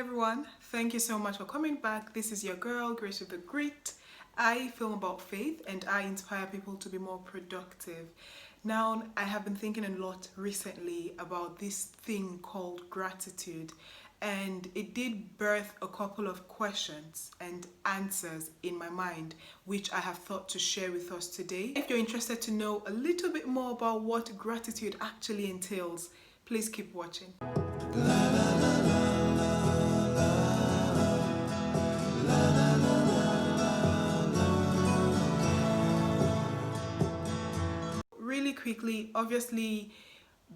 everyone, thank you so much for coming back. This is your girl, Grace with the Grit. I film about faith and I inspire people to be more productive. Now, I have been thinking a lot recently about this thing called gratitude, and it did birth a couple of questions and answers in my mind, which I have thought to share with us today. If you're interested to know a little bit more about what gratitude actually entails, please keep watching. Really quickly, obviously,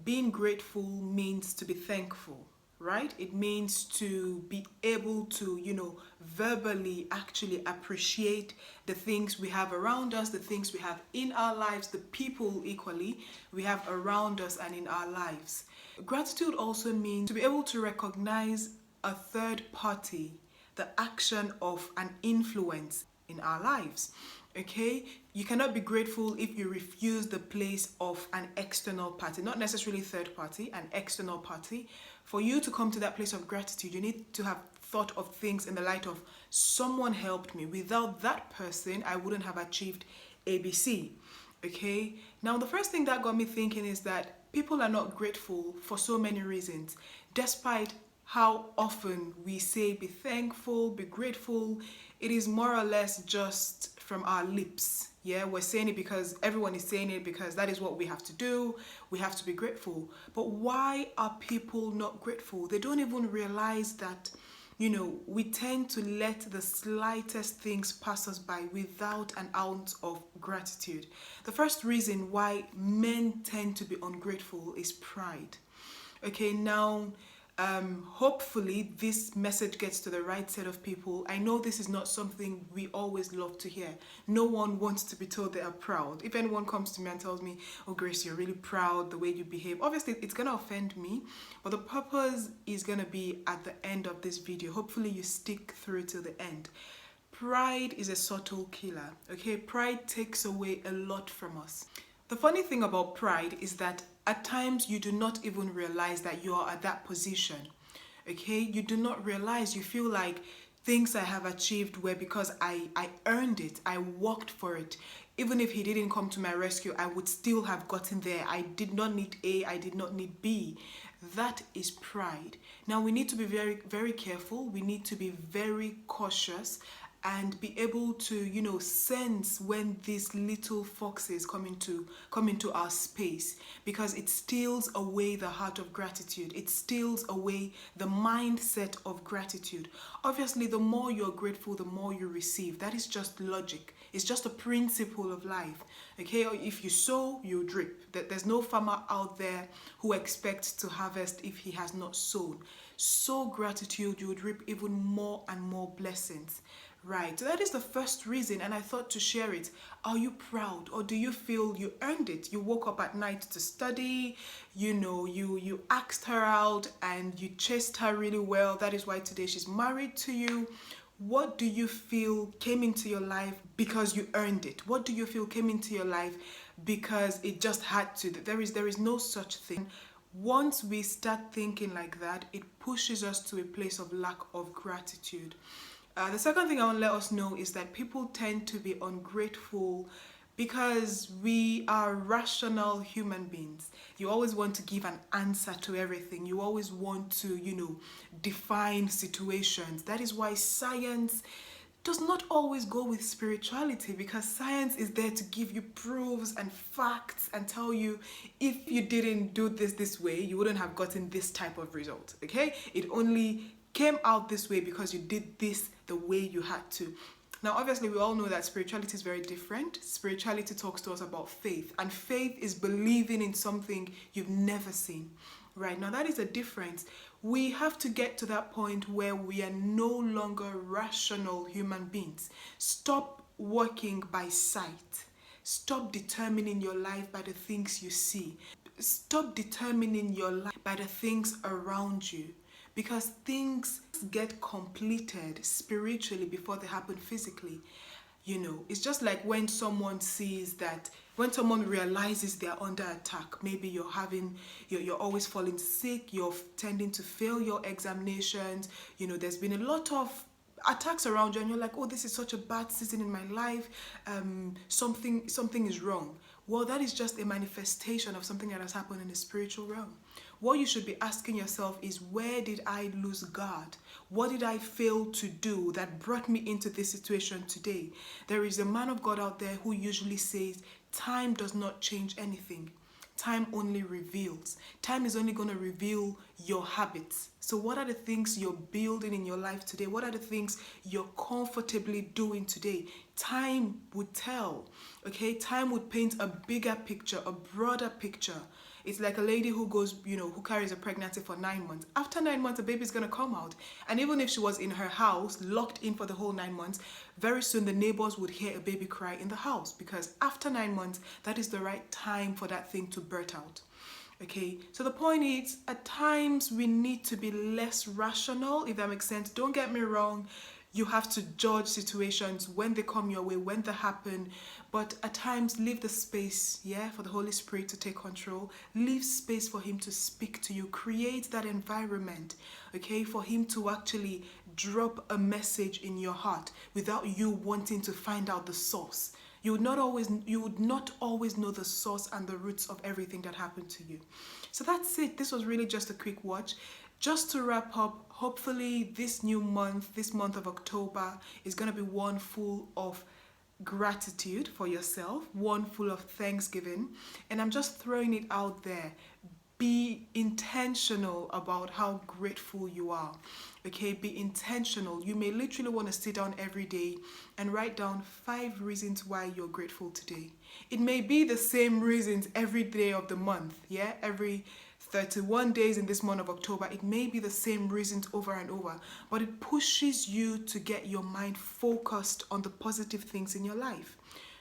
being grateful means to be thankful, right? It means to be able to, verbally actually appreciate the things we have around us, the things we have in our lives, the people equally we have around us and in our lives. Gratitude also means to be able to recognize a third party, the action of an influence in our lives. Okay, you cannot be grateful if you refuse the place of an external party, not necessarily third party, an external party. For you to come to that place of gratitude, you need to have thought of things in the light of someone helped me. Without that person, I wouldn't have achieved ABC. Okay, now the first thing that got me thinking is that people are not grateful for so many reasons, despite how often we say be thankful, be grateful. It is more or less just from our lips. Yeah, we're saying it because everyone is saying it because that is what we have to do. We have to be grateful. But why are people not grateful? They don't even realize that, we tend to let the slightest things pass us by without an ounce of gratitude. The first reason why men tend to be ungrateful is pride. Okay, now, hopefully this message gets to the right set of people. I know this is not something we always love to hear. No one wants to be told they are proud. If anyone comes to me and tells me, oh Grace, you're really proud the way you behave, obviously it's going to offend me, but the purpose is going to be at the end of this video. Hopefully you stick through to the end. Pride is a subtle killer. Okay, pride takes away a lot from us. The funny thing about pride is that at times you do not even realize that you are at that position. Okay, you do not realize, you feel like things I have achieved were because I earned it, I worked for it. Even if he didn't come to my rescue, I would still have gotten there. I did not need A, I did not need B. That is pride. Now we need to be very, very careful. We need to be very cautious and be able to, sense when these little foxes come into our space, because it steals away the heart of gratitude. It steals away the mindset of gratitude. Obviously, the more you're grateful, the more you receive. That is just logic. It's just a principle of life. Okay, if you sow, you drip. There's no farmer out there who expects to harvest if he has not sown. Sow gratitude, you would reap even more and more blessings. Right, so that is the first reason, and I thought to share it. Are you proud, or do you feel you earned it? You woke up at night to study, you asked her out and you chased her really well. That is why today she's married to you. What do you feel came into your life because you earned it? What do you feel came into your life because it just had to? There is no such thing. Once we start thinking like that, it pushes us to a place of lack of gratitude. The second thing I want to let us know is that people tend to be ungrateful because we are rational human beings. You always want to give an answer to everything. You always want to, define situations. That is why science does not always go with spirituality, because science is there to give you proofs and facts and tell you if you didn't do this way, you wouldn't have gotten this type of result. Okay? It only came out this way because you did this the way you had to. Now, obviously, we all know that spirituality is very different. Spirituality talks to us about faith, and faith is believing in something you've never seen. Right? Now, that is a difference. We have to get to that point where we are no longer rational human beings. Stop working by sight. Stop determining your life by the things you see. Stop determining your life by the things around you. Because things get completed spiritually before they happen physically. It's just like when someone sees that, when someone realizes they're under attack, maybe you're always falling sick, you're tending to fail your examinations, there's been a lot of attacks around you, and you're like, oh, this is such a bad season in my life, something is wrong. Well, that is just a manifestation of something that has happened in the spiritual realm. What you should be asking yourself is, where did I lose God? What did I fail to do that brought me into this situation today? There is a man of God out there who usually says, time does not change anything. Time only reveals. Time is only going to reveal your habits. So what are the things you're building in your life today? What are the things you're comfortably doing today? Time would tell, okay? Time would paint a bigger picture, a broader picture. It's like a lady who goes, who carries a pregnancy for 9 months. After 9 months, the baby's going to come out. And even if she was in her house, locked in for the whole 9 months, very soon the neighbors would hear a baby cry in the house, because after 9 months, that is the right time for that thing to birth out. Okay, so the point is, at times we need to be less rational, if that makes sense. Don't get me wrong. You have to judge situations when they come your way, when they happen. But at times, leave the space, for the Holy Spirit to take control. Leave space for Him to speak to you. Create that environment, okay, for Him to actually drop a message in your heart without you wanting to find out the source. You would not always know the source and the roots of everything that happened to you. So that's it. This was really just a quick watch. Just to wrap up, hopefully this month of October, is going to be one full of gratitude for yourself, one full of thanksgiving. And I'm just throwing it out there. Be intentional about how grateful you are. Okay, be intentional. You may literally want to sit down every day and write down 5 reasons why you're grateful today. It may be the same reasons every day of the month, every 31 days in this month of October. It may be the same reasons over and over, but it pushes you to get your mind focused on the positive things in your life.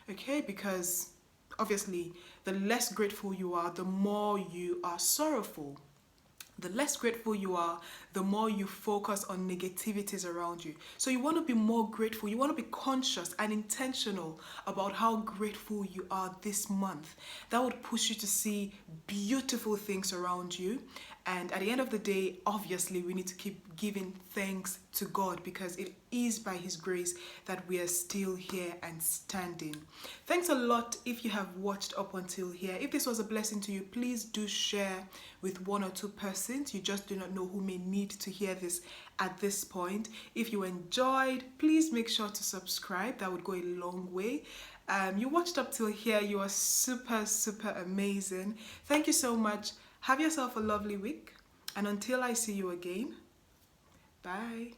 Okay, because obviously, the less grateful you are, the more you are sorrowful. The less grateful you are, the more you focus on negativities around you. So you want to be more grateful. You want to be conscious and intentional about how grateful you are this month. That would push you to see beautiful things around you. And at the end of the day, obviously, we need to keep giving thanks to God, because it is by His grace that we are still here and standing. Thanks a lot if you have watched up until here. If this was a blessing to you, please do share with 1 or 2 persons. You just do not know who may need to hear this at this point. If you enjoyed, please make sure to subscribe. That would go a long way. You watched up till here. You are super, super amazing. Thank you so much. Have yourself a lovely week. And until I see you again, bye.